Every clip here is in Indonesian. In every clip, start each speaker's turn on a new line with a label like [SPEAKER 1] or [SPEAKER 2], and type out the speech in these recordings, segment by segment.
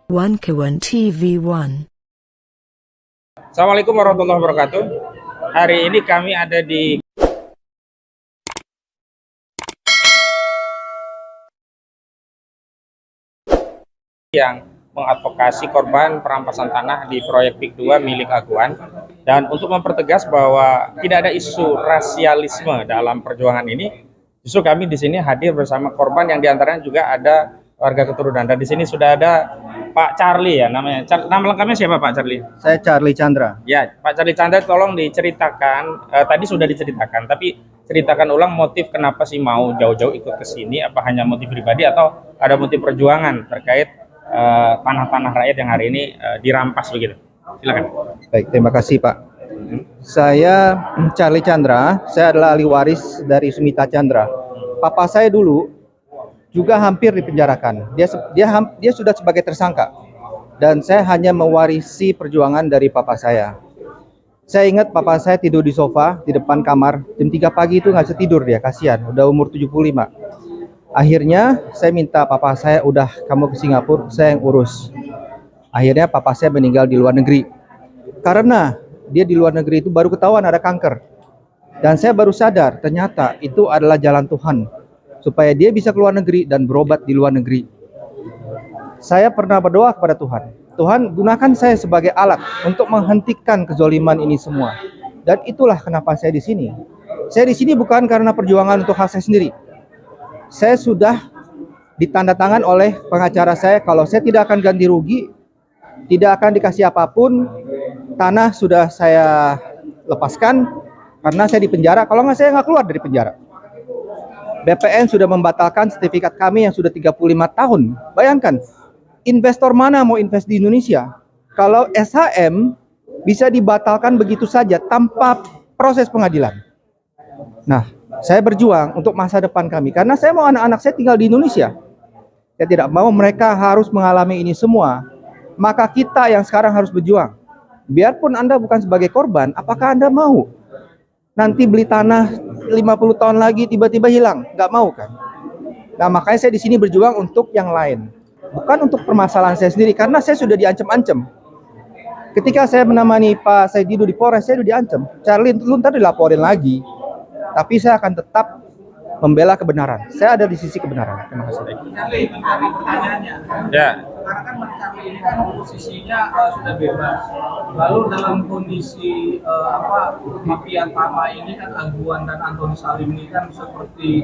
[SPEAKER 1] One Kawan TV1.
[SPEAKER 2] Assalamualaikum warahmatullahi wabarakatuh. Hari ini kami ada di yang mengadvokasi korban perampasan tanah di proyek PIK 2 milik Aguan. Dan untuk mempertegas bahwa tidak ada isu rasialisme dalam perjuangan ini, justru kami di sini hadir bersama korban yang diantaranya juga ada warga keturunan. Dan di sini sudah ada Pak Charlie ya namanya. Nama lengkapnya siapa Pak Charlie?
[SPEAKER 3] Saya Charlie Chandra.
[SPEAKER 2] Ya, Pak Charlie Chandra, tolong diceritakan. Tadi sudah diceritakan, tapi ceritakan ulang motif kenapa sih mau jauh-jauh ikut ke sini. Apa hanya motif pribadi atau ada motif perjuangan terkait tanah-tanah rakyat yang hari ini dirampas begitu? Silakan.
[SPEAKER 3] Baik, terima kasih Pak. Saya Charlie Chandra. Saya adalah ahli waris dari Sumita Chandra. Papa saya dulu juga hampir dipenjarakan. Dia sudah sebagai tersangka. Dan saya hanya mewarisi perjuangan dari papa saya. Saya ingat papa saya tidur di sofa di depan kamar jam 3 pagi itu nggak bisa tidur dia, kasihan, udah umur 75. Akhirnya saya minta papa saya, udah kamu ke Singapura, saya yang urus. Akhirnya papa saya meninggal di luar negeri. Karena dia di luar negeri itu baru ketahuan ada kanker. Dan saya baru sadar ternyata itu adalah jalan Tuhan supaya dia bisa keluar negeri dan berobat di luar negeri. Saya pernah berdoa kepada Tuhan, Tuhan gunakan saya sebagai alat untuk menghentikan kezoliman ini semua. Dan itulah kenapa saya di sini. Saya di sini bukan karena perjuangan untuk hak saya sendiri. Saya sudah ditandatangan oleh pengacara saya kalau saya tidak akan ganti rugi, tidak akan dikasih apapun, tanah sudah saya lepaskan karena saya di penjara. Kalau nggak, saya nggak keluar dari penjara. BPN sudah membatalkan sertifikat kami yang sudah 35 tahun. Bayangkan, investor mana mau invest di Indonesia? Kalau SHM bisa dibatalkan begitu saja tanpa proses pengadilan. Nah, saya berjuang untuk masa depan kami karena saya mau anak-anak saya tinggal di Indonesia. Saya tidak mau mereka harus mengalami ini semua. Maka kita yang sekarang harus berjuang. Biarpun Anda bukan sebagai korban, apakah Anda mau nanti beli tanah 50 tahun lagi tiba-tiba hilang? Nggak mau kan? Nah, makanya saya di sini berjuang untuk yang lain. Bukan untuk permasalahan saya sendiri, karena saya sudah diancam-ancam. Ketika saya menemani Pak Saididu di Polres, saya sudah diancam. Charlie, lu ntar dilaporin lagi. Tapi saya akan tetap membela kebenaran. Saya ada di sisi kebenaran. Terima kasih.
[SPEAKER 4] Charlie, pertanyaannya.
[SPEAKER 2] Ya.
[SPEAKER 4] Karena kan Bang Charlie ini kan posisinya sudah bebas. Lalu dalam kondisi mafia tanah ini kan Aguan dan Antoni Salim ini kan seperti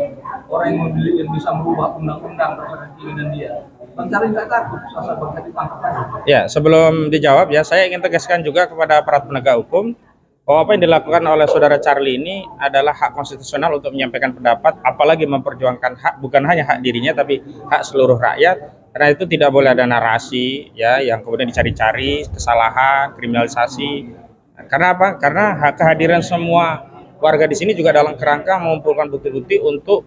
[SPEAKER 4] orang yang bisa merubah undang-undang terhadap ini dan dia. Bang Charlie nggak takut asal Bang Charlie tangkap aja?
[SPEAKER 2] Ya, sebelum dijawab ya, saya ingin tegaskan juga kepada aparat penegak hukum bahwa apa yang dilakukan oleh saudara Charlie ini adalah hak konstitusional untuk menyampaikan pendapat, apalagi memperjuangkan hak bukan hanya hak dirinya tapi hak seluruh rakyat. Karena itu tidak boleh ada narasi ya yang kemudian dicari-cari kesalahan, kriminalisasi. Karena apa? Karena hak kehadiran semua warga di sini juga dalam kerangka mengumpulkan bukti-bukti untuk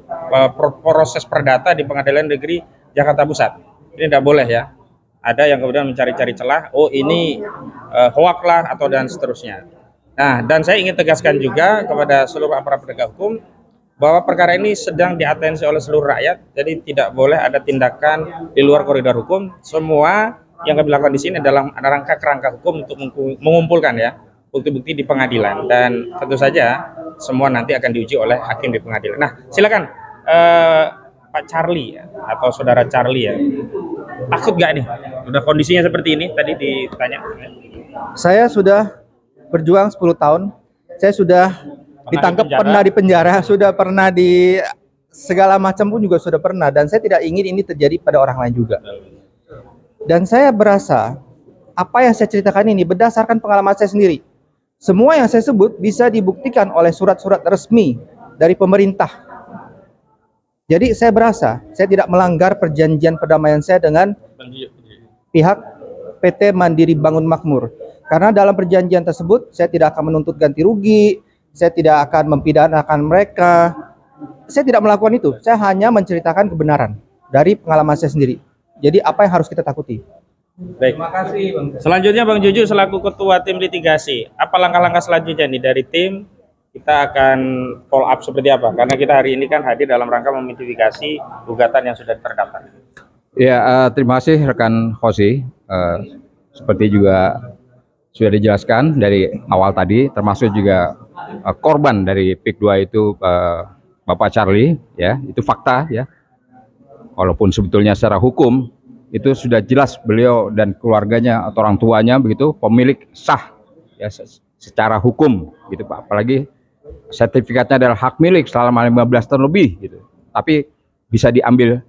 [SPEAKER 2] proses perdata di Pengadilan Negeri Jakarta Pusat. Ini tidak boleh ya. Ada yang kemudian mencari-cari celah, oh ini hoak lah atau dan seterusnya. Nah, dan saya ingin tegaskan juga kepada seluruh aparat penegak hukum bahwa perkara ini sedang diatensi oleh seluruh rakyat, jadi tidak boleh ada tindakan di luar koridor hukum. Semua yang kami lakukan di sini adalah kerangka hukum untuk mengumpulkan ya bukti-bukti di pengadilan, dan tentu saja semua nanti akan diuji oleh hakim di pengadilan. Nah, silakan Pak Charlie ya, atau saudara Charlie ya, takut nggak nih? Udah kondisinya seperti ini tadi ditanya.
[SPEAKER 3] Saya sudah berjuang 10 tahun. Saya sudah ditangkap, pernah di penjara, sudah pernah di segala macam pun juga sudah pernah, dan saya tidak ingin ini terjadi pada orang lain juga. Dan saya berasa apa yang saya ceritakan ini berdasarkan pengalaman saya sendiri. Semua yang saya sebut bisa dibuktikan oleh surat-surat resmi dari pemerintah. Jadi saya berasa saya tidak melanggar perjanjian perdamaian saya dengan pihak PT Mandiri Bangun Makmur. Karena dalam perjanjian tersebut saya tidak akan menuntut ganti rugi, saya tidak akan mempidanakan mereka. Saya tidak melakukan itu. Saya hanya menceritakan kebenaran dari pengalaman saya sendiri. Jadi apa yang harus kita takuti?
[SPEAKER 2] Baik.
[SPEAKER 4] Terima kasih Bang.
[SPEAKER 2] Selanjutnya Bang Juju selaku ketua tim litigasi. Apa langkah-langkah selanjutnya nih dari tim? Kita akan follow up seperti apa? Karena kita hari ini kan hadir dalam rangka memidentifikasi gugatan yang sudah terdaftar.
[SPEAKER 5] Ya, terima kasih rekan Hosi. eh, seperti juga sudah dijelaskan dari awal tadi, termasuk juga korban dari PIK 2 itu Bapak Charlie, ya, itu fakta ya. Walaupun sebetulnya secara hukum itu sudah jelas beliau dan keluarganya atau orang tuanya begitu pemilik sah ya secara hukum gitu Pak. Apalagi sertifikatnya adalah hak milik selama 15 tahun lebih gitu. Tapi bisa diambil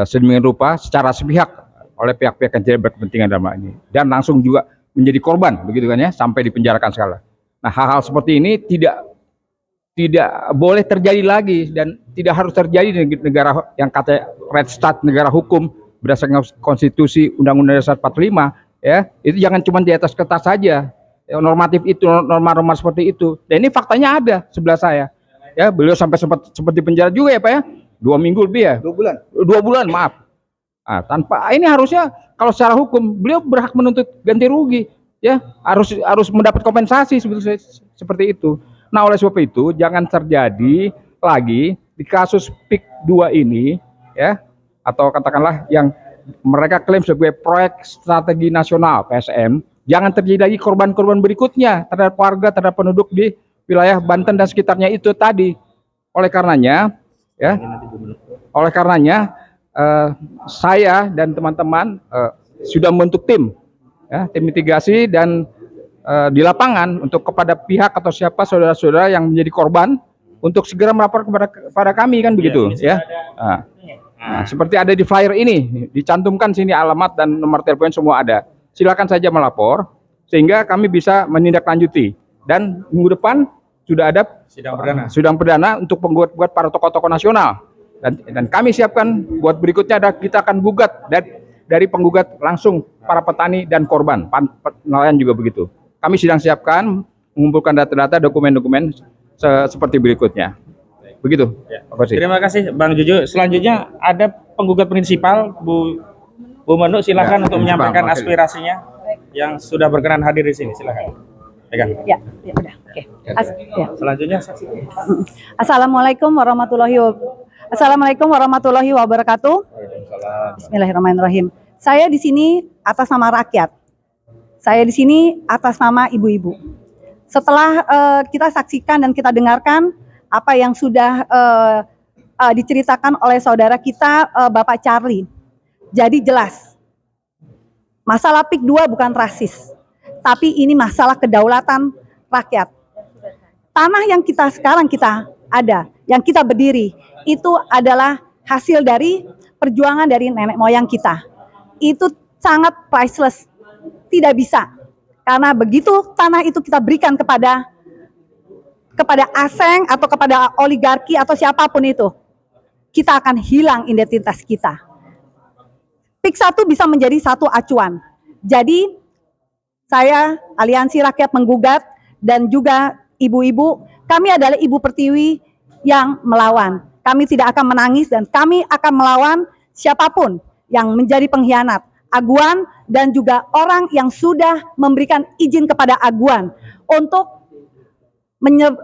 [SPEAKER 5] sedemikian rupa secara sepihak oleh pihak-pihak yang tidak berkepentingan dalam hal ini dan langsung juga menjadi korban begitu kan ya, sampai dipenjarakan segala. Nah, hal-hal seperti ini tidak boleh terjadi lagi dan tidak harus terjadi di negara yang katanya red state, negara hukum berdasarkan konstitusi Undang-Undang Dasar 45 ya. Itu jangan cuma di atas kertas saja. Ya, normatif itu, norma-norma seperti itu. Dan ini faktanya ada sebelah saya. Ya, beliau sampai sempat dipenjara juga ya Pak ya. 2 minggu lebih ya. 2 bulan, maaf. Nah, tanpa ini harusnya kalau secara hukum beliau berhak menuntut ganti rugi ya, harus mendapat kompensasi sebetulnya seperti itu. Nah, oleh sebab itu jangan terjadi lagi di kasus PIK 2 ini ya, atau katakanlah yang mereka klaim sebagai proyek strategi nasional PSN, jangan terjadi lagi korban-korban berikutnya terhadap warga, terhadap penduduk di wilayah Banten dan sekitarnya itu tadi. Oleh karenanya ya, saya dan teman-teman sudah membentuk tim ya, tim mitigasi dan di lapangan untuk kepada pihak atau siapa saudara-saudara yang menjadi korban untuk segera melapor kepada kami kan begitu ya. Nah, seperti ada di flyer ini dicantumkan sini alamat dan nomor telepon semua ada. Silakan saja melapor sehingga kami bisa menindaklanjuti dan minggu depan sudah ada sidang perdana untuk penggugat para tokoh-tokoh nasional. Dan kami siapkan buat berikutnya ada kita akan gugat dari penggugat langsung para petani dan korban, nelayan juga begitu. Kami sedang siapkan mengumpulkan data-data, dokumen-dokumen seperti berikutnya. Begitu.
[SPEAKER 2] Ya. Terima kasih Bang Juju. Selanjutnya ada penggugat prinsipal Bu Menu, silakan untuk menyampaikan aspirasinya yang sudah berkenan hadir di sini. Silakan.
[SPEAKER 6] Ya, udah. Oke. Ya.
[SPEAKER 2] Selanjutnya saksi.
[SPEAKER 6] Assalamualaikum warahmatullahi wabarakatuh. Bismillahirrahmanirrahim. Saya di sini atas nama rakyat. Saya di sini atas nama ibu-ibu. Setelah kita saksikan dan kita dengarkan apa yang sudah diceritakan oleh saudara kita Bapak Charlie. Jadi jelas, masalah PIK 2 bukan rasis, tapi ini masalah kedaulatan rakyat. Tanah yang sekarang kita ada, yang kita berdiri, itu adalah hasil dari perjuangan dari nenek moyang kita. Itu sangat priceless, tidak bisa. Karena begitu tanah itu kita berikan kepada asing atau kepada oligarki atau siapapun itu, kita akan hilang identitas kita. PIK 1 bisa menjadi satu acuan. Jadi saya Aliansi Rakyat Menggugat dan juga ibu-ibu, kami adalah ibu pertiwi yang melawan. Kami tidak akan menangis dan kami akan melawan siapapun yang menjadi pengkhianat, aguan dan juga orang yang sudah memberikan izin kepada aguan untuk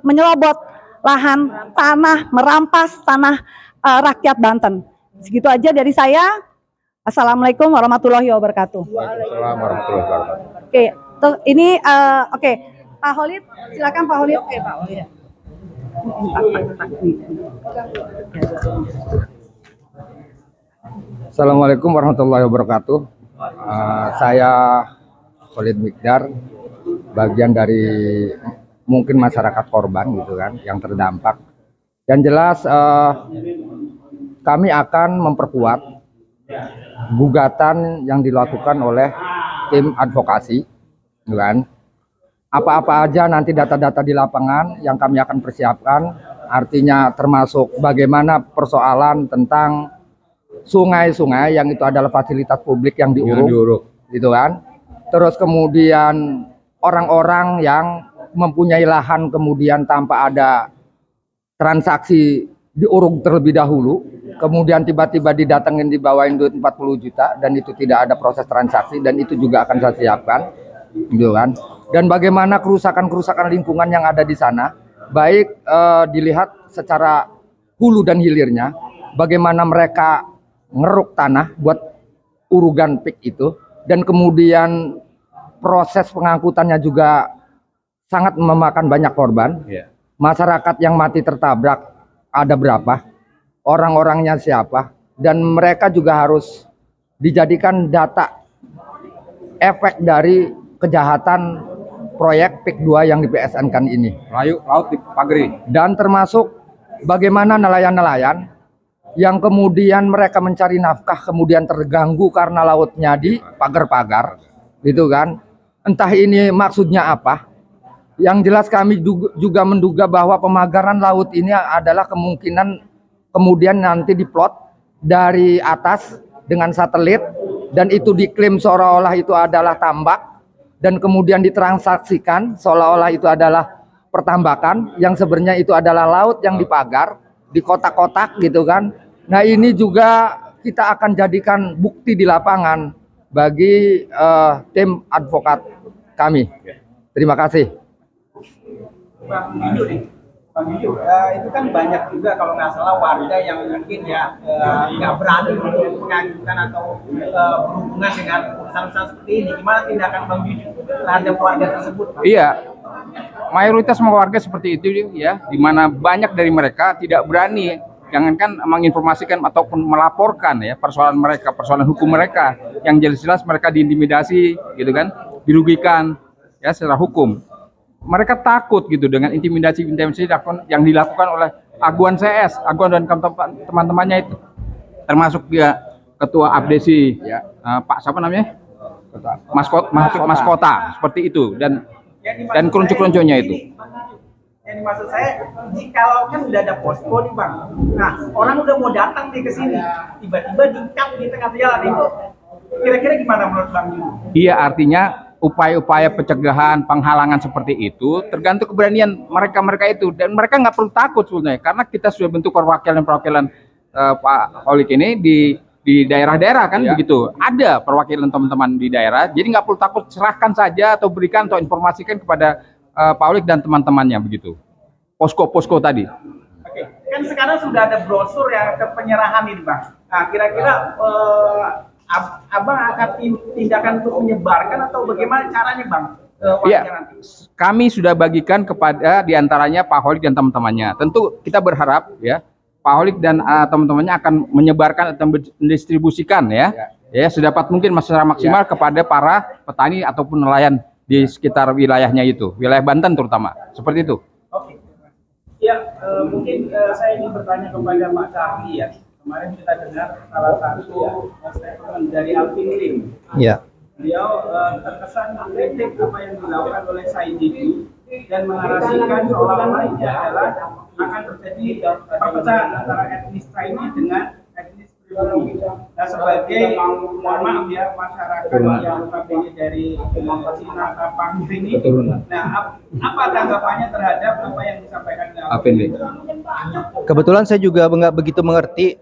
[SPEAKER 6] menyerobot lahan tanah, merampas tanah rakyat Banten. Segitu aja dari saya. Assalamualaikum warahmatullahi wabarakatuh.
[SPEAKER 5] Waalaikumsalam warahmatullahi wabarakatuh.
[SPEAKER 6] Oke, ini oke. Pak Holid, silakan Pak Holid. Oke, Pak Holid.
[SPEAKER 5] Assalamualaikum warahmatullahi wabarakatuh. Saya Khalid Mikdar, bagian dari mungkin masyarakat korban gitu kan, yang terdampak. Yang jelas kami akan memperkuat gugatan yang dilakukan oleh tim advokasi, gitu kan. Apa-apa aja nanti data-data di lapangan yang kami akan persiapkan, artinya termasuk bagaimana persoalan tentang sungai-sungai yang itu adalah fasilitas publik yang diuruk, gitu kan. Terus kemudian orang-orang yang mempunyai lahan kemudian tanpa ada transaksi diuruk terlebih dahulu, kemudian tiba-tiba didatengin dibawain duit 40 juta dan itu tidak ada proses transaksi, dan itu juga akan saya siapkan, gitu kan. Dan bagaimana kerusakan-kerusakan lingkungan yang ada di sana, baik dilihat secara hulu dan hilirnya, bagaimana mereka ngeruk tanah buat urugan PIK itu,
[SPEAKER 7] dan kemudian proses pengangkutannya juga sangat memakan banyak korban. Masyarakat yang mati tertabrak ada berapa, orang-orangnya siapa, dan mereka juga harus dijadikan data efek dari kejahatan proyek PIK 2 yang di PSN-kan ini.
[SPEAKER 5] Laut di Pagri.
[SPEAKER 7] Dan termasuk bagaimana nelayan-nelayan yang kemudian mereka mencari nafkah kemudian terganggu karena lautnya di pagar-pagar, gitu kan. Entah ini maksudnya apa. Yang jelas kami juga menduga bahwa pemagaran laut ini adalah kemungkinan kemudian nanti diplot dari atas dengan satelit, dan itu diklaim seolah-olah itu adalah tambak, dan kemudian ditransaksikan seolah-olah itu adalah pertambakan, yang sebenarnya itu adalah laut yang dipagar di kotak-kotak, gitu kan. Nah, ini juga kita akan jadikan bukti di lapangan bagi tim advokat kami. Terima kasih.
[SPEAKER 8] Bang Yuyu nih, Bang Yuyu, itu kan banyak juga kalau nggak salah warga yang mungkin ya nggak berani untuk mengajukan atau berhubungan dengan urusan-urusan seperti ini. Gimana tindakan Bang Yuyu terhadap warga tersebut, Bang?
[SPEAKER 5] Iya, mayoritas warga seperti itu ya, di mana banyak dari mereka tidak berani, jangankan menginformasikan ataupun melaporkan ya persoalan mereka, persoalan hukum mereka, yang jelas-jelas mereka diintimidasi, gitu kan, dirugikan ya secara hukum. Mereka takut gitu dengan intimidasi yang dilakukan oleh Aguan CS, Aguan dan teman-temannya itu, termasuk dia ketua abdesi ya, Pak siapa namanya, Mas Kota, seperti itu, dan keruncuk-keruncuknya itu.
[SPEAKER 8] Yang dimaksud saya, jikalau kan udah ada posko nih Bang, nah orang udah mau datang nih ke sini, tiba-tiba dikap di tengah jalan, itu kira-kira gimana menurut Bang Yuyu?
[SPEAKER 5] Iya, artinya upaya-upaya pencegahan, penghalangan seperti itu tergantung keberanian mereka itu, dan mereka nggak perlu takut sebenarnya, karena kita sudah bentuk perwakilan Pak Holik ini di daerah-daerah kan, begitu. Ada perwakilan teman-teman di daerah, jadi nggak perlu takut, serahkan saja atau berikan atau informasikan kepada Pak Holik dan teman-temannya, begitu. Posko-posko tadi.
[SPEAKER 8] Oke, kan sekarang sudah ada brosur yang ke penyerahan ini Bang. Nah, kira-kira Abang akan tindakan untuk menyebarkan atau bagaimana caranya Bang?
[SPEAKER 5] Iya, kami sudah bagikan kepada diantaranya Pak Holik dan teman-temannya. Tentu kita berharap ya Pak Holik dan teman-temannya akan menyebarkan atau mendistribusikan ya sedapat mungkin secara maksimal kepada para petani ataupun nelayan di sekitar wilayahnya itu, wilayah Banten terutama, seperti itu.
[SPEAKER 8] Oke. Ya, mungkin saya ingin bertanya kepada Pak Charlie ya. Kemarin kita dengar salah satu statement dari Alvin Lim.
[SPEAKER 3] Iya.
[SPEAKER 8] Beliau terkesan mengkritik apa yang dilakukan oleh Saidi dan menarasikan seolah-olah ini adalah akan terjadi perpecahan antara etnis Chinese dengan etnis pribumi. Nah, sebagai mohon maaf ya masyarakat yang notabene dari Cina Tapang ini, nah apa tanggapannya terhadap apa yang disampaikan Alvin Lim?
[SPEAKER 3] Kebetulan saya juga nggak begitu mengerti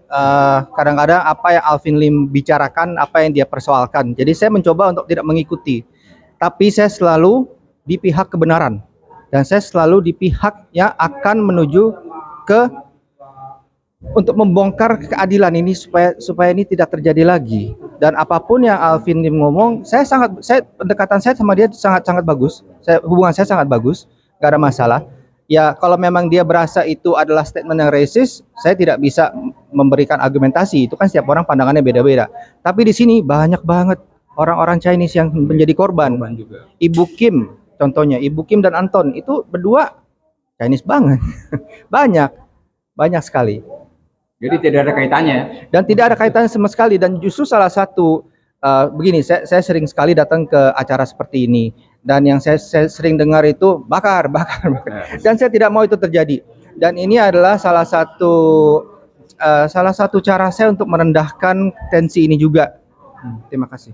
[SPEAKER 3] kadang-kadang apa yang Alvin Lim bicarakan, apa yang dia persoalkan. Jadi saya mencoba untuk tidak mengikuti. Tapi saya selalu di pihak kebenaran. Dan saya selalu di pihak yang akan menuju ke untuk membongkar keadilan ini supaya ini tidak terjadi lagi. Dan apapun yang Alvin Lim ngomong, pendekatan saya sama dia sangat bagus. Hubungan saya sangat bagus, nggak ada masalah. Ya, kalau memang dia berasa itu adalah statement yang racist, saya tidak bisa memberikan argumentasi. Itu kan setiap orang pandangannya beda-beda. Tapi di sini banyak banget orang-orang Chinese yang menjadi korban. Ibu Kim, contohnya, Ibu Kim dan Anton itu berdua Chinese banget. banyak sekali.
[SPEAKER 5] Jadi tidak ada kaitannya.
[SPEAKER 3] Dan tidak ada kaitannya sama sekali. Dan justru salah satu begini, saya sering sekali datang ke acara seperti ini. Dan yang saya sering dengar itu bakar. Dan saya tidak mau itu terjadi. Dan ini adalah salah satu cara saya untuk merendahkan tensi ini juga. Terima kasih.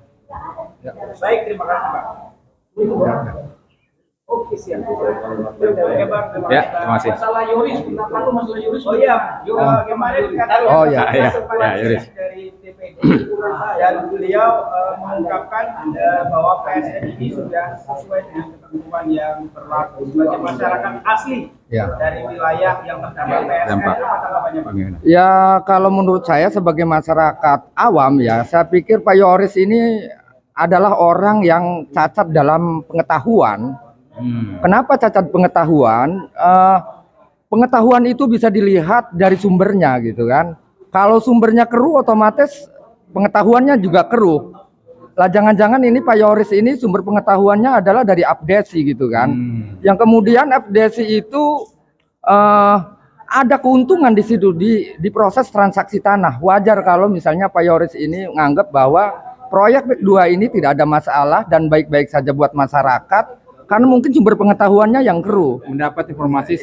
[SPEAKER 8] Baik, terima kasih Pak. Oke, siap.
[SPEAKER 5] Ya, terima kasih.
[SPEAKER 4] Masalah Yoris, masalah Yoris.
[SPEAKER 8] Oh iya, kemarin
[SPEAKER 5] Yoris
[SPEAKER 8] dari DPD dan beliau mengungkapkan bahwa PSN ini sudah sesuai dengan ketentuan yang berlaku sebagai masyarakat asli dari wilayah yang terdampak PSN. Apa tanggapannya Pak?
[SPEAKER 7] Ya, kalau menurut saya sebagai masyarakat awam ya, saya pikir Pak Yoris ini adalah orang yang cacat dalam pengetahuan. Kenapa cacat pengetahuan? Pengetahuan itu bisa dilihat dari sumbernya gitu kan. Kalau sumbernya keruh, otomatis pengetahuannya juga keruh. Lah jangan-jangan ini Pak Yoris ini sumber pengetahuannya adalah dari abdesi gitu kan. Yang kemudian abdesi itu ada keuntungan di situ di proses transaksi tanah. Wajar kalau misalnya Pak Yoris ini menganggap bahwa proyek PIK 2 ini tidak ada masalah dan baik-baik saja buat masyarakat karena mungkin sumber pengetahuannya yang keruh.
[SPEAKER 5] Mendapat informasi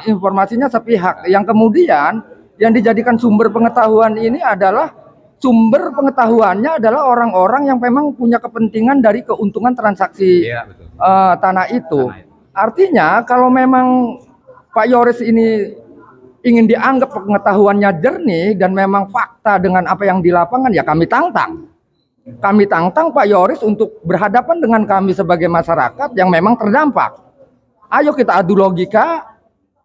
[SPEAKER 7] Informasinya sepihak. Yang kemudian yang dijadikan sumber pengetahuan ini adalah sumber pengetahuannya adalah orang-orang yang memang punya kepentingan dari keuntungan transaksi tanah itu. Artinya kalau memang Pak Yoris ini ingin dianggap pengetahuannya jernih dan memang fakta dengan apa yang di lapangan, ya kami tantang. Kami tantang Pak Yoris untuk berhadapan dengan kami sebagai masyarakat yang memang terdampak. Ayo kita adu logika,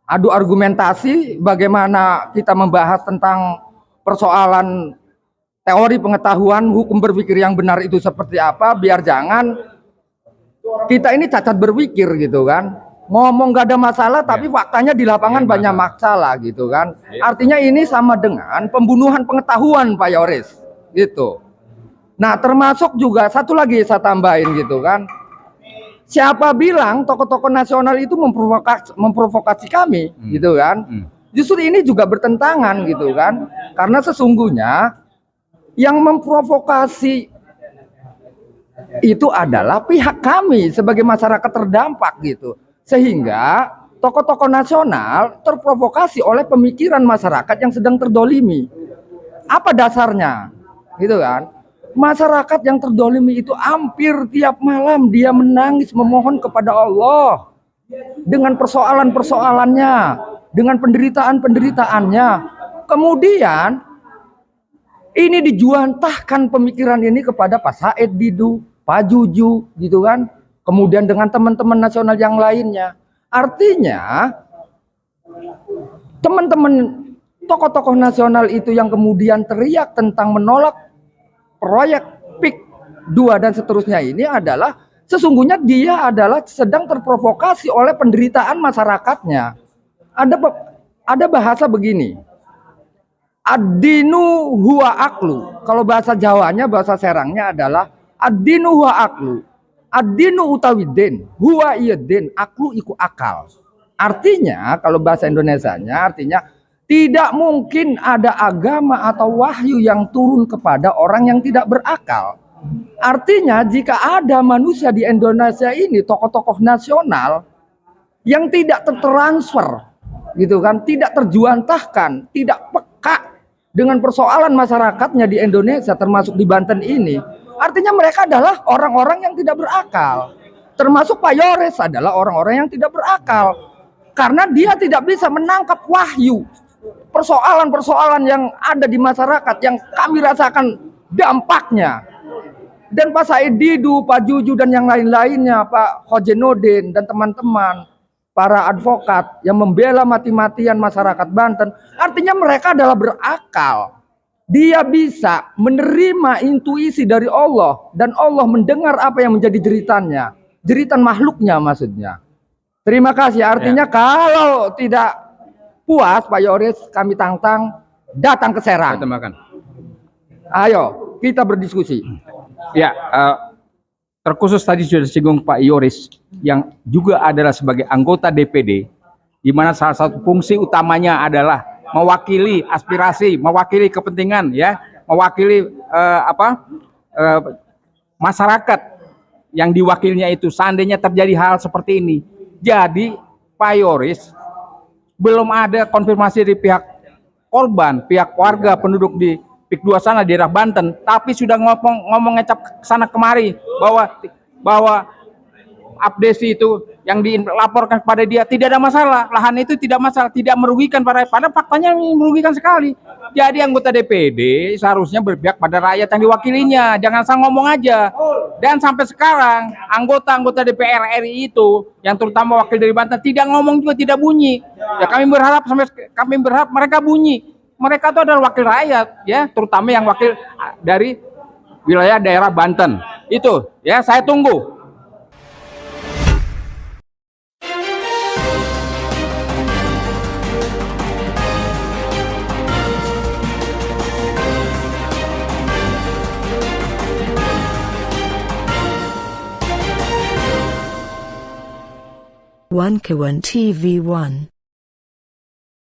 [SPEAKER 7] adu argumentasi, bagaimana kita membahas tentang persoalan teori pengetahuan hukum berpikir yang benar itu seperti apa, biar jangan kita ini cacat berpikir gitu kan. Ngomong gak ada masalah tapi faktanya di lapangan banyak masalah gitu kan. Artinya ini sama dengan pembunuhan pengetahuan Pak Yoris gitu. Nah termasuk juga satu lagi saya tambahin gitu kan. Siapa bilang tokoh-tokoh nasional itu memprovokasi kami gitu kan. Justru ini juga bertentangan gitu kan. Karena sesungguhnya yang memprovokasi itu adalah pihak kami sebagai masyarakat terdampak gitu. Sehingga tokoh-tokoh nasional terprovokasi oleh pemikiran masyarakat yang sedang terdolimi. Apa dasarnya? Gitu kan? Masyarakat yang terdolimi itu hampir tiap malam dia menangis memohon kepada Allah dengan persoalan-persoalannya, dengan penderitaan-penderitaannya. Kemudian ini dijuantahkan pemikiran ini kepada Pak Said Didu, Pak Juju, gitu kan. Kemudian dengan teman-teman nasional yang lainnya. Artinya, teman-teman tokoh-tokoh nasional itu yang kemudian teriak tentang menolak proyek PIK 2 dan seterusnya ini adalah sesungguhnya dia adalah sedang terprovokasi oleh penderitaan masyarakatnya. Ada bahasa begini. Ad-dinu huwa aklu. Kalau bahasa Jawanya, bahasa Serangnya adalah ad-dinu huwa aklu. Ad-dinu utawi din, huwa iya din, aklu iku akal. Artinya, kalau bahasa Indonesianya artinya tidak mungkin ada agama atau wahyu yang turun kepada orang yang tidak berakal. Artinya, jika ada manusia di Indonesia ini, tokoh-tokoh nasional yang tidak tertransfer, gitu kan, tidak terjuantahkan, tidak peka dengan persoalan masyarakatnya di Indonesia termasuk di Banten ini, artinya mereka adalah orang-orang yang tidak berakal. Termasuk Pak Yoris adalah orang-orang yang tidak berakal karena dia tidak bisa menangkap wahyu persoalan-persoalan yang ada di masyarakat yang kami rasakan dampaknya. Dan Pak Said Didu, Pak Juju dan yang lain-lainnya, Pak Khojenudin dan teman-teman para advokat yang membela mati-matian masyarakat Banten, artinya mereka adalah berakal. Dia bisa menerima intuisi dari Allah dan Allah mendengar apa yang menjadi jeritannya, jeritan makhluknya maksudnya. Terima kasih. Artinya kalau tidak puas Pak Yoris, kami tantang datang ke Serang. Ayo kita berdiskusi.
[SPEAKER 5] Ya, terkhusus tadi sudah disinggung Pak Yoris yang juga adalah sebagai anggota DPD, di mana salah satu fungsi utamanya adalah mewakili aspirasi, mewakili kepentingan, ya, mewakili masyarakat yang diwakilnya itu. Seandainya terjadi hal seperti ini, jadi Pak Yoris belum ada konfirmasi dari pihak korban, pihak warga penduduk di PIK 2 sana di daerah Banten, tapi sudah ngomong ngecap sana kemari bahwa abdesi itu yang dilaporkan kepada dia tidak ada masalah, lahan itu tidak masalah, tidak merugikan pada faktanya merugikan sekali. Jadi anggota DPD seharusnya berpihak pada rakyat yang diwakilinya, jangan asal ngomong aja. Dan sampai sekarang anggota-anggota DPR RI itu yang terutama wakil dari Banten tidak ngomong juga, tidak bunyi. Ya kami berharap mereka bunyi. Mereka itu adalah wakil rakyat, ya, terutama yang wakil dari wilayah daerah Banten. Itu ya, saya tunggu.
[SPEAKER 1] One Kawan TV 1.